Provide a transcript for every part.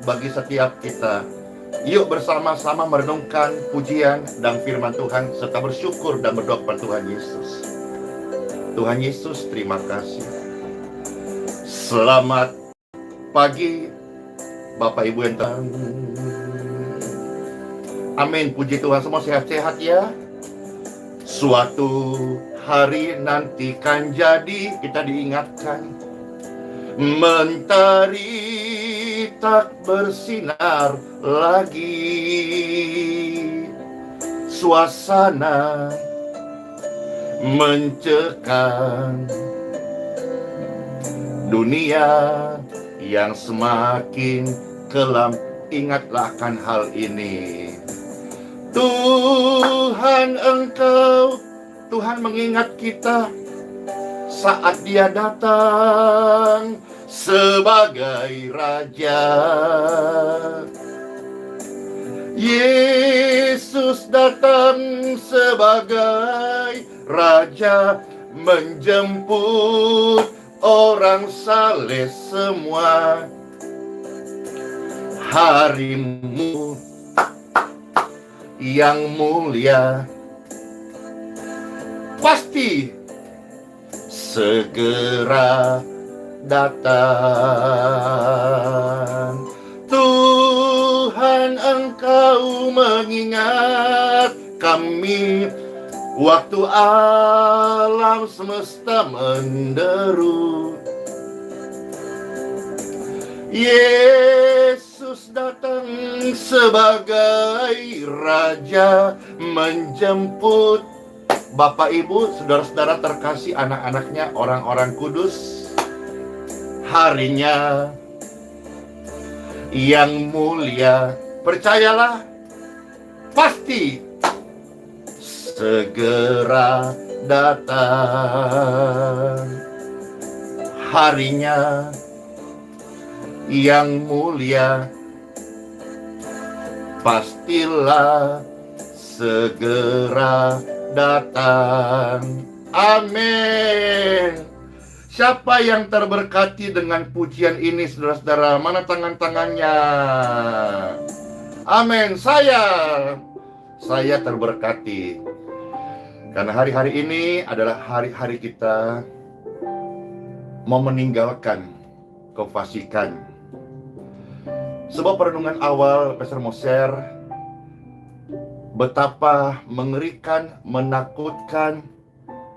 bagi setiap kita. Yuk bersama-sama merenungkan pujian dan firman Tuhan serta bersyukur dan berdoa kepada Tuhan Yesus. Tuhan Yesus, terima kasih. Selamat pagi Bapak Ibu yang amin. Puji Tuhan, semua sehat-sehat ya. Suatu hari nanti kan jadi kita diingatkan, mentari tak bersinar lagi, suasana mencekam, dunia yang semakin kelam. Ingatlah akan hal ini. Tuhan mengingat kita saat Dia datang sebagai Raja. Yesus datang sebagai Raja, menjemput orang saleh semua. Harimu yang mulia pasti segera datang. Tuhan, Engkau mengingat kami waktu alam semesta menderu. Yesus datang sebagai Raja, menjemput Bapak Ibu, saudara-saudara terkasih, anak-anaknya, orang-orang kudus. Harinya yang mulia, percayalah, pasti segera datang. Harinya yang mulia, pastilah segera datang. Amin. Siapa yang terberkati dengan pujian ini, saudara-saudara? Mana tangan-tangannya? Amin. Saya terberkati karena hari-hari ini adalah hari-hari kita mau meninggalkan kefasikan. Sebuah perenungan awal, Pastor mau share betapa mengerikan, menakutkan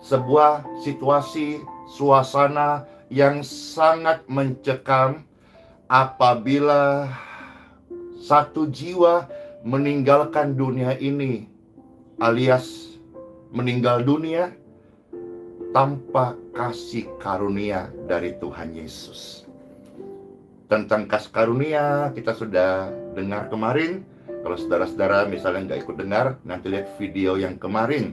sebuah situasi, suasana yang sangat mencekam apabila satu jiwa meninggalkan dunia ini, alias meninggal dunia tanpa kasih karunia dari Tuhan Yesus. Tentang kasih karunia kita sudah dengar kemarin. Kalau saudara-saudara misalnya nggak ikut dengar, nanti lihat video yang kemarin.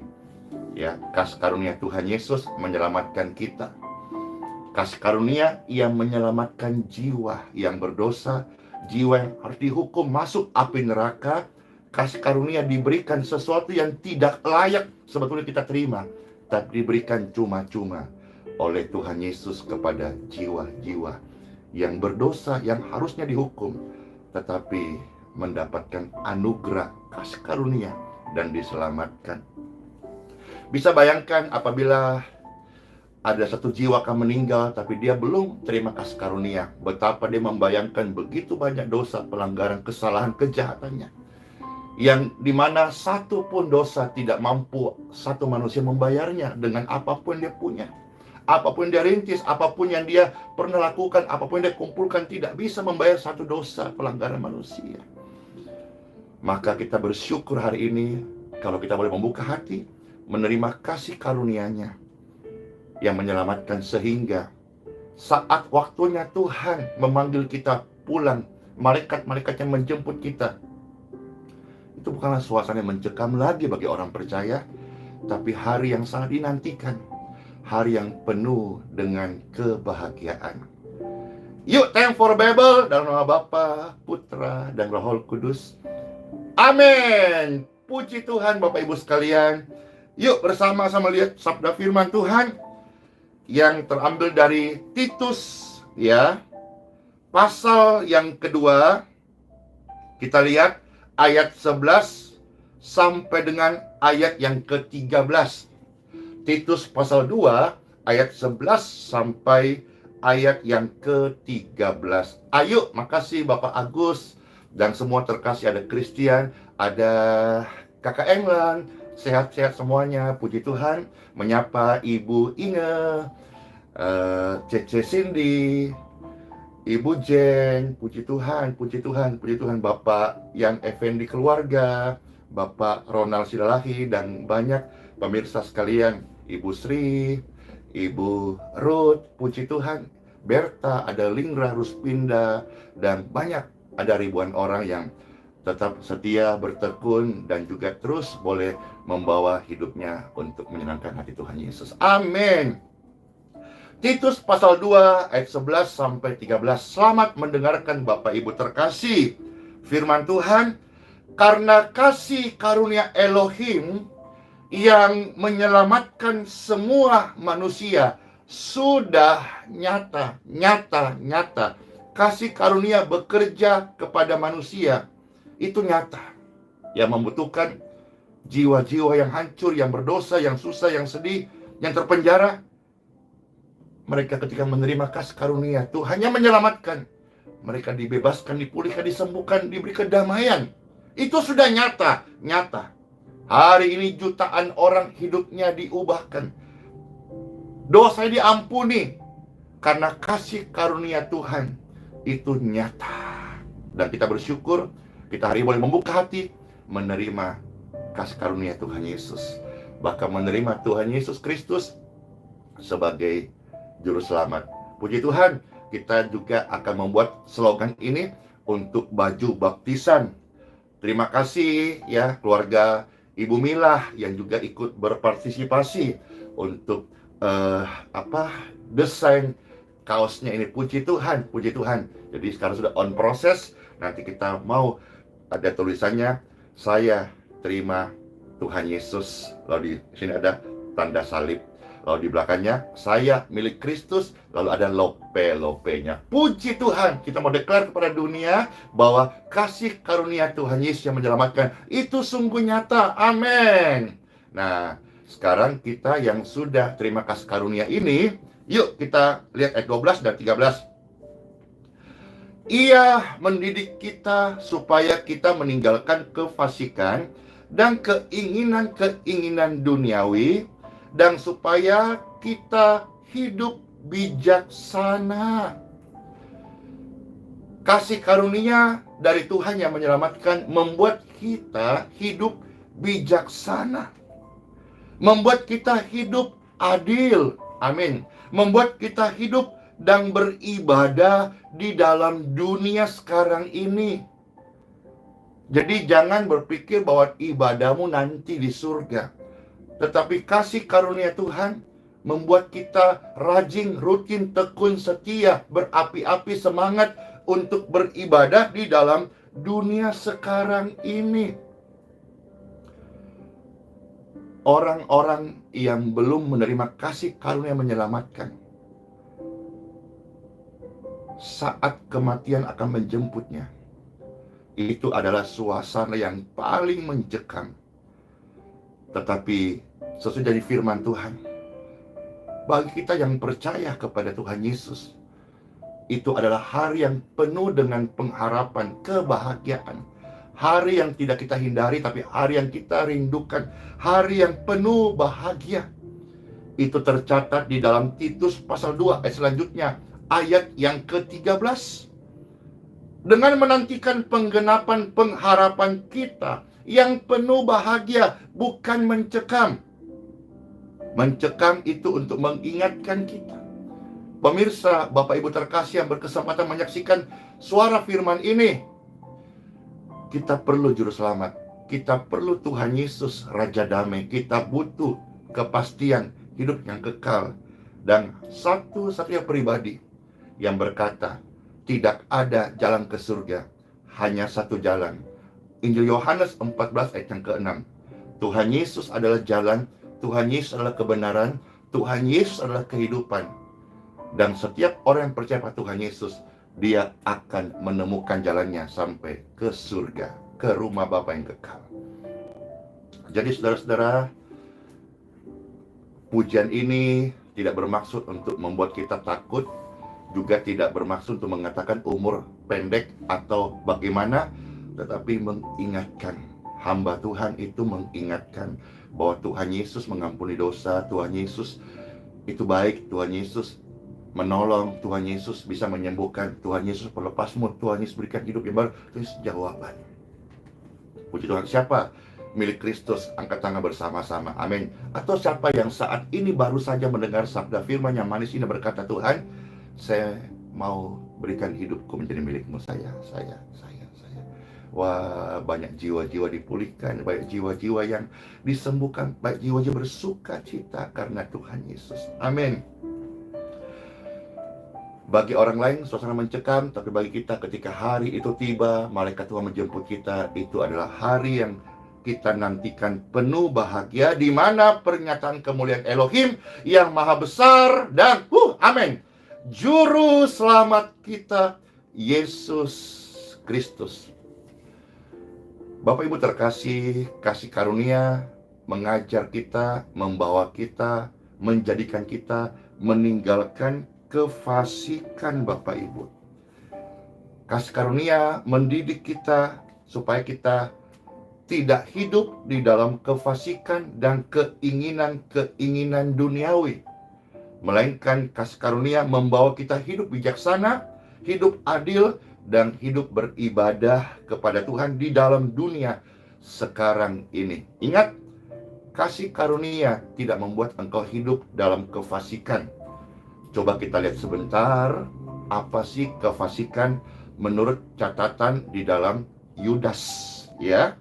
Ya, kasih karunia Tuhan Yesus menyelamatkan kita. Kasih karunia yang menyelamatkan jiwa yang berdosa, jiwa yang harus dihukum masuk api neraka. Kasih karunia diberikan sesuatu yang tidak layak sebetulnya kita terima, tapi diberikan cuma-cuma oleh Tuhan Yesus kepada jiwa-jiwa yang berdosa, yang harusnya dihukum, tetapi mendapatkan anugerah kasih karunia dan diselamatkan. Bisa bayangkan apabila ada satu jiwa akan meninggal, tapi dia belum terima kasih karunia, betapa dia membayangkan begitu banyak dosa, pelanggaran, kesalahan, kejahatannya, yang dimana satu pun dosa tidak mampu satu manusia membayarnya dengan apapun dia punya. Apapun dia rintis, apapun yang dia pernah lakukan, apapun yang dia kumpulkan, tidak bisa membayar satu dosa pelanggaran manusia. Maka kita bersyukur hari ini kalau kita boleh membuka hati, menerima kasih karunia-Nya yang menyelamatkan, sehingga saat waktunya Tuhan memanggil kita pulang, malaikat-malaikat yang menjemput kita, itu bukanlah suasana yang mencekam lagi bagi orang percaya, tapi hari yang sangat dinantikan, hari yang penuh dengan kebahagiaan. Yuk, thank for Bible dalam nama Bapa, Putra, dan Roh Kudus. Amin. Puji Tuhan Bapak Ibu sekalian. Yuk bersama-sama lihat sabda firman Tuhan yang terambil dari Titus, ya, pasal yang kedua, Kita lihat ayat 11 sampai dengan ayat yang ke-13. Titus pasal 2 ayat 11 sampai ayat yang ke-13. Ayo, makasih Bapak Agus dan semua terkasih, ada Christian, ada Kakak Englan, sehat-sehat semuanya, puji Tuhan. Menyapa Ibu Inge, Cece Cindy, Ibu Jen, puji Tuhan, puji Tuhan, puji Tuhan. Bapak yang Effendi keluarga, Bapak Ronald Sidalahi, dan banyak pemirsa sekalian, Ibu Sri, Ibu Ruth, puji Tuhan. Berta, ada Lingra Ruspinda, dan banyak, ada ribuan orang yang tetap setia, bertekun, dan juga terus boleh membawa hidupnya untuk menyenangkan hati Tuhan Yesus. Amin. Titus pasal 2 ayat 11 sampai 13. Selamat mendengarkan Bapak Ibu terkasih. Firman Tuhan, karena kasih karunia Elohim yang menyelamatkan semua manusia sudah nyata. Kasih karunia bekerja kepada manusia itu nyata. Yang membutuhkan jiwa-jiwa yang hancur, yang berdosa, yang susah, yang sedih, yang terpenjara. Mereka ketika menerima kasih karunia Tuhan yang menyelamatkan, mereka dibebaskan, dipulihkan, disembuhkan, diberi kedamaian. Itu sudah nyata. Hari ini jutaan orang hidupnya diubahkan, dosanya diampuni karena kasih karunia Tuhan itu nyata. Dan kita bersyukur, kita hari ini boleh membuka hati, menerima kasih karunia Tuhan Yesus, bahkan menerima Tuhan Yesus Kristus sebagai Juru Selamat. Puji Tuhan, kita juga akan membuat slogan ini untuk baju baptisan. Terima kasih ya keluarga Ibu Milah yang juga ikut berpartisipasi untuk desain kaosnya ini. Puji Tuhan, puji Tuhan. Jadi sekarang sudah on proses. Nanti kita mau ada tulisannya, saya terima Tuhan Yesus. Lalu di sini ada tanda salib. Lalu di belakangnya, saya milik Kristus. Lalu ada lope-lopenya. Puji Tuhan, kita mau deklar kepada dunia bahwa kasih karunia Tuhan Yesus yang menyelamatkan itu sungguh nyata. Amin. Nah, sekarang kita yang sudah terima kasih karunia ini, yuk kita lihat ayat 12 dan 13. Ia mendidik kita supaya kita meninggalkan kefasikan dan keinginan-keinginan duniawi, dan supaya kita hidup bijaksana. Kasih karunia dari Tuhan yang menyelamatkan membuat kita hidup bijaksana, membuat kita hidup adil. Amin. Membuat kita hidup dan beribadah di dalam dunia sekarang ini. Jadi jangan berpikir bahwa ibadahmu nanti di surga. Tetapi kasih karunia Tuhan membuat kita rajin, rutin, tekun, setia, berapi-api semangat untuk beribadah di dalam dunia sekarang ini. Orang-orang yang belum menerima kasih karunia menyelamatkan, saat kematian akan menjemputnya, itu adalah suasana yang paling mencekam. Tetapi sesuai dari firman Tuhan, bagi kita yang percaya kepada Tuhan Yesus, itu adalah hari yang penuh dengan pengharapan, kebahagiaan. Hari yang tidak kita hindari, tapi hari yang kita rindukan. Hari yang penuh bahagia. Itu tercatat di dalam Titus pasal 2 ayat selanjutnya, ayat yang ke-13. Dengan menantikan penggenapan pengharapan kita yang penuh bahagia, bukan mencekam. Mencekam itu untuk mengingatkan kita. Pemirsa, Bapak Ibu terkasih yang berkesempatan menyaksikan suara firman ini, kita perlu Juru Selamat. Kita perlu Tuhan Yesus, Raja Damai. Kita butuh kepastian hidup yang kekal. Dan satu-satunya pribadi yang berkata, tidak ada jalan ke surga, hanya satu jalan. Injil Yohanes 14 ayat yang ke-6. Tuhan Yesus adalah jalan, Tuhan Yesus adalah kebenaran, Tuhan Yesus adalah kehidupan. Dan setiap orang yang percaya pada Tuhan Yesus dia akan menemukan jalannya sampai ke surga, ke rumah Bapa yang kekal. Jadi saudara-saudara, pujian ini tidak bermaksud untuk membuat kita takut, juga tidak bermaksud untuk mengatakan umur pendek atau bagaimana, tetapi mengingatkan. Hamba Tuhan itu mengingatkan bahwa Tuhan Yesus mengampuni dosa, Tuhan Yesus itu baik, Tuhan Yesus menolong, Tuhan Yesus bisa menyembuhkan, Tuhan Yesus pelepasmu, Tuhan Yesus berikan hidup yang baru. Itu jawaban. Puji Tuhan. Siapa milik Kristus, angkat tangan bersama-sama, amin. Atau siapa yang saat ini baru saja mendengar sabda firman yang manis ini, berkata, Tuhan, saya mau berikan hidupku menjadi milikmu, saya. Wah, banyak jiwa-jiwa dipulihkan, banyak jiwa-jiwa yang disembuhkan, banyak jiwa-jiwa bersuka cita karena Tuhan Yesus, amin. Bagi orang lain suasana mencekam, tapi bagi kita ketika hari itu tiba, malaikat Tuhan menjemput kita, itu adalah hari yang kita nantikan penuh bahagia, di mana pernyataan kemuliaan Elohim yang maha besar dan amin, juru selamat kita Yesus Kristus. Bapak Ibu terkasih, kasih karunia mengajar kita, membawa kita, menjadikan kita meninggalkan kefasikan Bapak Ibu. Kasih karunia mendidik kita supaya kita tidak hidup di dalam kefasikan dan keinginan-keinginan duniawi, melainkan kasih karunia membawa kita hidup bijaksana, hidup adil, dan hidup beribadah kepada Tuhan di dalam dunia sekarang ini. Ingat, kasih karunia tidak membuat engkau hidup dalam kefasikan. Coba kita lihat sebentar, apa sih kefasikan menurut catatan di dalam Yudas, ya.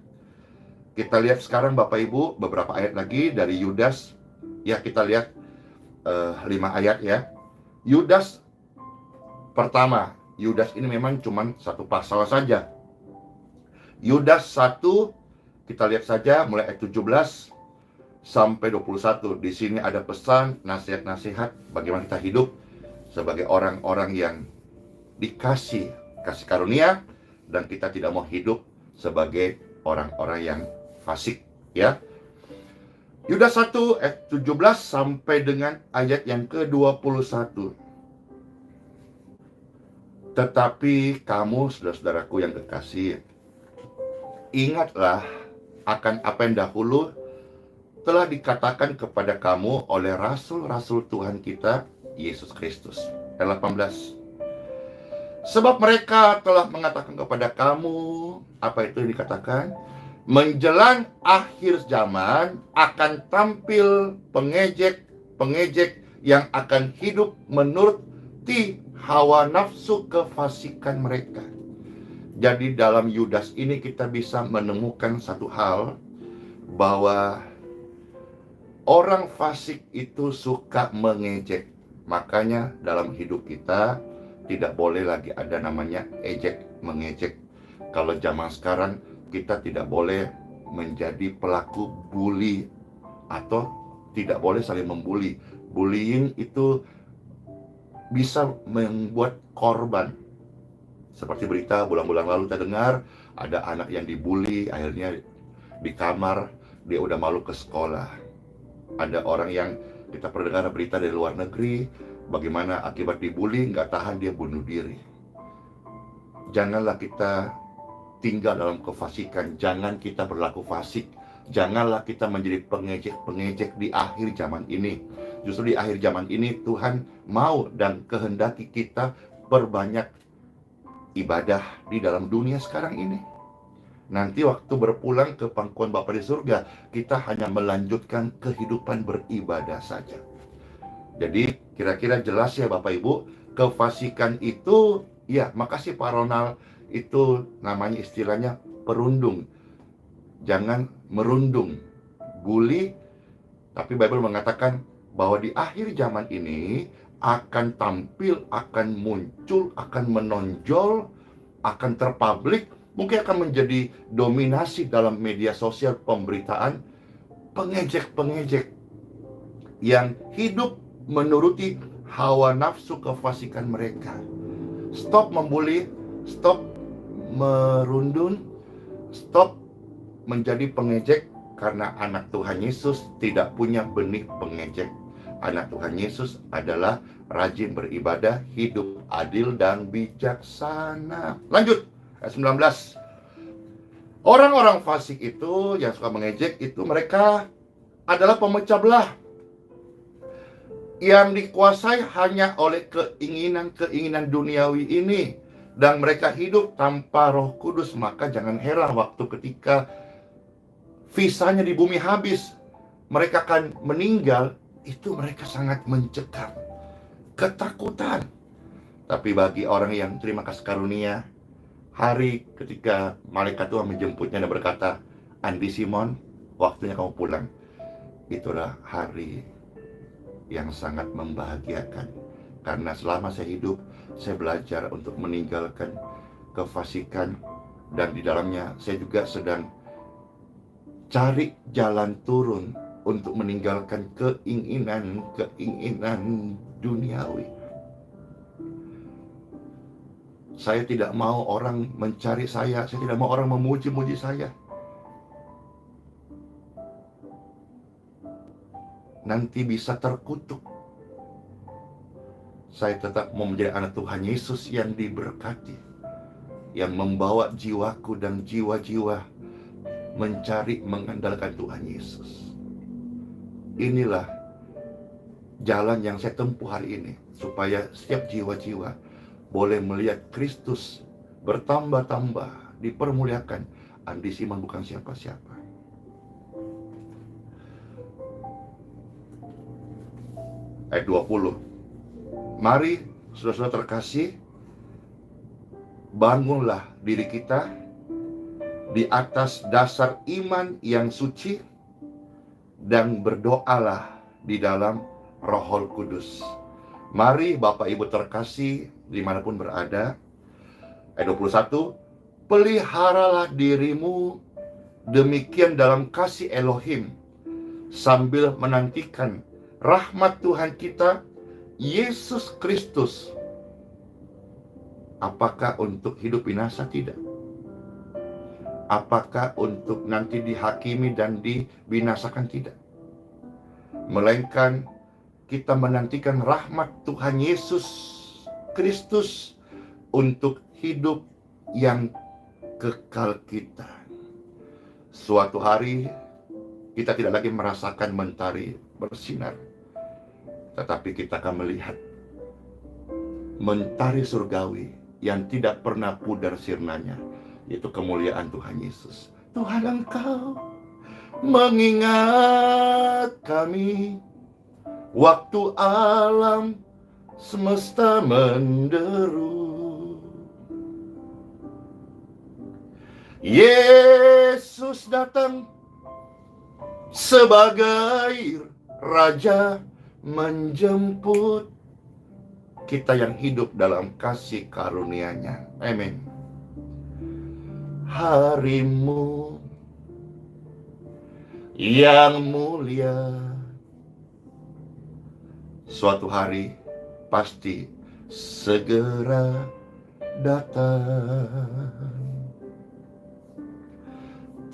Kita lihat sekarang Bapak Ibu beberapa ayat lagi dari Yudas. Ya, kita lihat 5 ayat ya. Yudas pertama, Yudas ini memang cuma satu pasal saja. Yudas 1, kita lihat saja mulai ayat 17 sampai 21. Di sini ada pesan, nasihat-nasihat bagaimana kita hidup sebagai orang-orang yang dikasih kasih karunia, dan kita tidak mau hidup sebagai orang-orang yang fasik, ya. Yudas 1 ayat 17 sampai dengan ayat yang ke-21. Tetapi kamu, saudara-saudaraku yang kekasih, ingatlah akan apa yang dahulu telah dikatakan kepada kamu oleh rasul-rasul Tuhan kita, Yesus Kristus. Ayat 18. Sebab mereka telah mengatakan kepada kamu, apa itu yang dikatakan? Menjelang akhir zaman akan tampil pengejek yang akan hidup menurut hawa nafsu kefasikan mereka. Jadi dalam Yudas ini kita bisa menemukan satu hal, bahwa orang fasik itu suka mengejek. Makanya dalam hidup kita tidak boleh lagi ada namanya ejek mengejek. Kalau zaman sekarang kita tidak boleh menjadi pelaku bully, atau tidak boleh saling membuli. Bullying itu bisa membuat korban. Seperti berita bulan-bulan lalu kita dengar, ada anak yang dibully, akhirnya di kamar, dia udah malu ke sekolah. Ada orang yang kita pernah dengar berita dari luar negeri, bagaimana akibat dibully, nggak tahan dia bunuh diri. Janganlah kita tinggal dalam kefasikan, jangan kita berlaku fasik, janganlah kita menjadi pengejek-pengejek di akhir zaman ini. Justru di akhir zaman ini Tuhan mau dan kehendaki kita berbanyak ibadah di dalam dunia sekarang ini. Nanti waktu berpulang ke pangkuan Bapa di surga, kita hanya melanjutkan kehidupan beribadah saja. Jadi kira-kira jelas ya Bapak Ibu, kefasikan itu, ya makasih Pak Ronald, itu namanya istilahnya perundung. Jangan merundung, bully. Tapi Bible mengatakan bahwa di akhir zaman ini akan tampil, akan muncul, akan menonjol, akan terpublik, mungkin akan menjadi dominasi dalam media sosial pemberitaan, pengejek-pengejek yang hidup menuruti hawa nafsu kefasikan mereka. Stop membuli, stop merundun, stop menjadi pengejek, karena anak Tuhan Yesus tidak punya benih pengejek. Anak Tuhan Yesus adalah rajin beribadah, hidup adil dan bijaksana. Lanjut, ayat 19. Orang-orang fasik itu yang suka mengejek itu mereka adalah pemecah belah yang dikuasai hanya oleh keinginan-keinginan duniawi ini, dan mereka hidup tanpa Roh Kudus. Maka jangan heran waktu ketika visanya di bumi habis, mereka akan meninggal, itu mereka sangat mencekam, ketakutan. Tapi bagi orang yang terima kasih karunia, hari ketika malaikat Tuhan menjemputnya dan berkata, Andi Simon, waktunya kamu pulang. Itulah hari yang sangat membahagiakan. Karena selama saya hidup, saya belajar untuk meninggalkan kefasikan, dan di dalamnya saya juga sedang cari jalan turun untuk meninggalkan keinginan duniawi. Saya tidak mau orang mencari saya tidak mau orang memuji-muji saya. Nanti bisa terkutuk. Saya tetap mau menjadi anak Tuhan Yesus yang diberkati, yang membawa jiwaku dan jiwa-jiwa mencari, mengandalkan Tuhan Yesus. Inilah jalan yang saya tempuh hari ini, supaya setiap jiwa-jiwa boleh melihat Kristus bertambah-tambah, dipermuliakan. Andi Simon bukan siapa-siapa. Ayat 20. Mari saudara-saudara terkasih, bangunlah diri kita di atas dasar iman yang suci, dan berdoalah di dalam Roh Kudus. Mari Bapak Ibu terkasih dimanapun berada. Ayat 21. Peliharalah dirimu demikian dalam kasih Elohim, sambil menantikan rahmat Tuhan kita Yesus Kristus. Apakah untuk hidup binasa? Tidak. Apakah untuk nanti dihakimi dan dibinasakan? Tidak. Melainkan kita menantikan rahmat Tuhan Yesus Kristus untuk hidup yang kekal kita. Suatu hari kita tidak lagi merasakan mentari bersinar, tetapi kita akan melihat mentari surgawi yang tidak pernah pudar sirnanya, yaitu kemuliaan Tuhan Yesus. Tuhan, Engkau mengingat kami waktu alam semesta menderu. Yesus datang sebagai Raja menjemput kita yang hidup dalam kasih karunia-Nya. Amin. Harimu yang mulia, suatu hari pasti segera datang.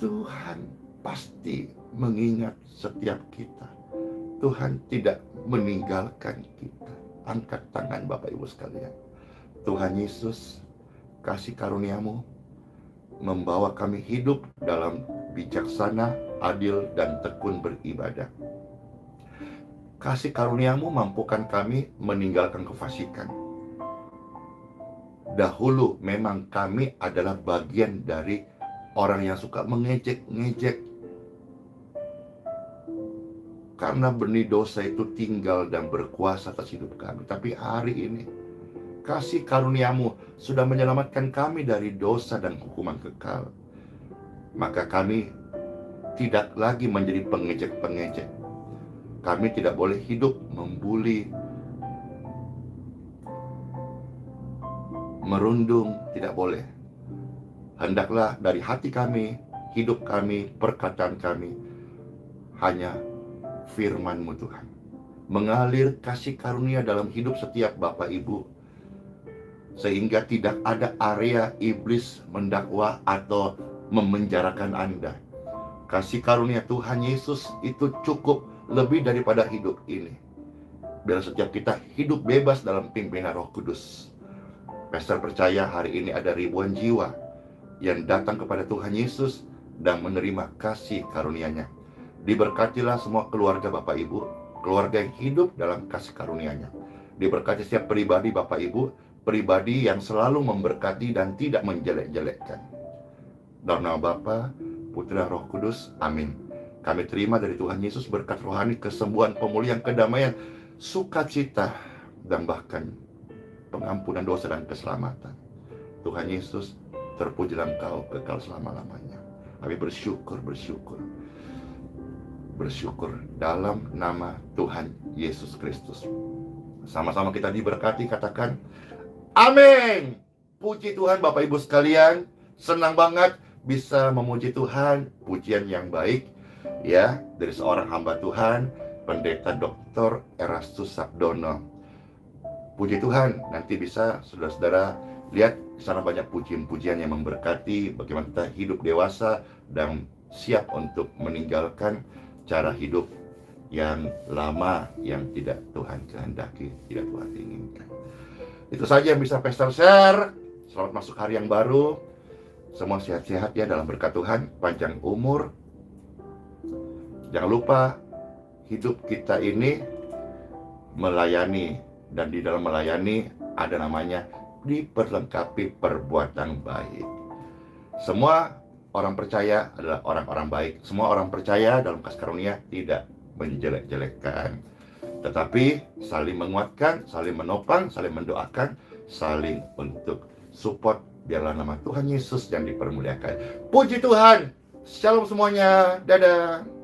Tuhan pasti mengingat setiap kita. Tuhan tidak meninggalkan kita. Angkat tangan Bapak Ibu sekalian. Tuhan Yesus, kasih karunia-Mu membawa kami hidup dalam bijaksana, adil, dan tekun beribadah. Kasih karunia-Mu mampukan kami meninggalkan kefasikan. Dahulu memang kami adalah bagian dari orang yang suka mengejek-ngejek, karena benih dosa itu tinggal dan berkuasa atas hidup kami. Tapi hari ini kasih karunia-Mu sudah menyelamatkan kami dari dosa dan hukuman kekal. Maka kami tidak lagi menjadi pengejek-pengejek. Kami tidak boleh hidup membuli, merundung, tidak boleh. Hendaklah dari hati kami, hidup kami, perkataan kami hanya firman-Mu Tuhan. Mengalir kasih karunia dalam hidup setiap Bapak Ibu, sehingga tidak ada area iblis mendakwa atau memenjarakan Anda. Kasih karunia Tuhan Yesus itu cukup lebih daripada hidup ini. Biar setiap kita hidup bebas dalam pimpinan Roh Kudus. Pastor percaya hari ini ada ribuan jiwa yang datang kepada Tuhan Yesus dan menerima kasih karunia-Nya. Diberkatilah semua keluarga Bapak Ibu, keluarga yang hidup dalam kasih karunia-Nya. Diberkati setiap pribadi Bapak Ibu, pribadi yang selalu memberkati dan tidak menjelek-jelekkan. Dalam nama Bapa, Putra, Roh Kudus, amin. Kami terima dari Tuhan Yesus berkat rohani, kesembuhan, pemulihan, kedamaian, sukacita, dan bahkan pengampunan dosa dan keselamatan. Tuhan Yesus, terpujilah Engkau kekal selama-lamanya. Kami bersyukur dalam nama Tuhan Yesus Kristus. Sama-sama kita diberkati, katakan amin. Puji Tuhan Bapak Ibu sekalian, senang banget bisa memuji Tuhan, pujian yang baik ya dari seorang hamba Tuhan, Pendeta Dr. Erastus Sabdono. Puji Tuhan, nanti bisa saudara-saudara lihat di sana banyak pujian-pujian yang memberkati bagaimana kita hidup dewasa dan siap untuk meninggalkan cara hidup yang lama yang tidak Tuhan kehendaki, tidak Tuhan inginkan. Itu saja yang bisa Pastor share. Selamat masuk hari yang baru. Semua sehat-sehat ya dalam berkat Tuhan, panjang umur. Jangan lupa hidup kita ini melayani, dan di dalam melayani ada namanya diperlengkapi perbuatan baik. Semua orang percaya adalah orang-orang baik. Semua orang percaya dalam kasih karunia tidak menjelek-jelekkan, tetapi saling menguatkan, saling menopang, saling mendoakan, saling untuk support. Biarlah nama Tuhan Yesus yang dipermuliakan. Puji Tuhan. Shalom semuanya. Dadah.